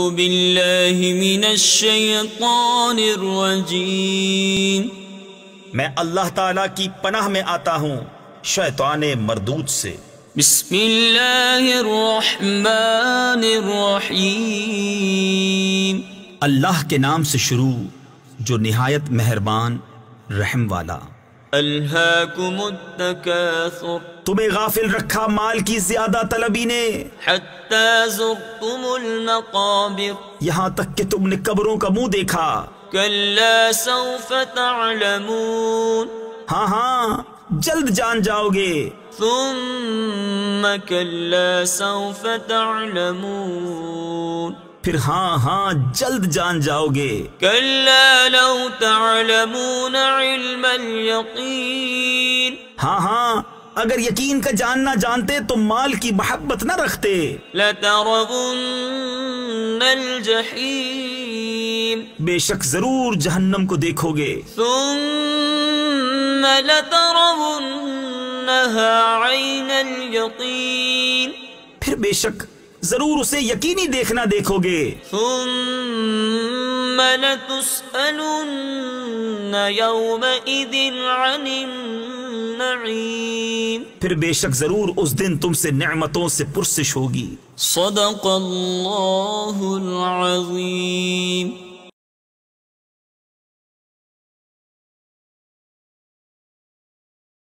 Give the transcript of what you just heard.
باللہ من الشیطان الرجیم۔ میں اللہ تعالیٰ کی پناہ میں آتا ہوں شیطان مردود سے۔ بسم اللہ الرحمن الرحیم۔ اللہ کے نام سے شروع جو نہایت مہربان رحم والا۔ الہاکم التکاثر، تمہیں غافل رکھا مال کی زیادہ طلبی نے، حتی زرتم المقابر، یہاں تک کہ تم نے قبروں کا منہ دیکھا۔ کلا سوف تعلمون، ہاں ہاں جلد جان جاؤ گے۔ ثم کلا سوف تعلمون، پھر ہاں ہاں جلد جان جاؤ گے۔ کلا لو تعلمون علم الیقین، ہاں ہاں اگر یقین کا جاننا جانتے تو مال کی محبت نہ رکھتے۔ لترون الجحیم، بے شک ضرور جہنم کو دیکھو گے۔ ثم لترونها عین الیقین، پھر بے شک ضرور اسے یقینی دیکھنا دیکھو گے۔ ثم لتسألن یومئذ عن النعیم، پھر بے شک ضرور اس دن تم سے نعمتوں سے پرسش ہوگی۔ صدق اللہ العظیم۔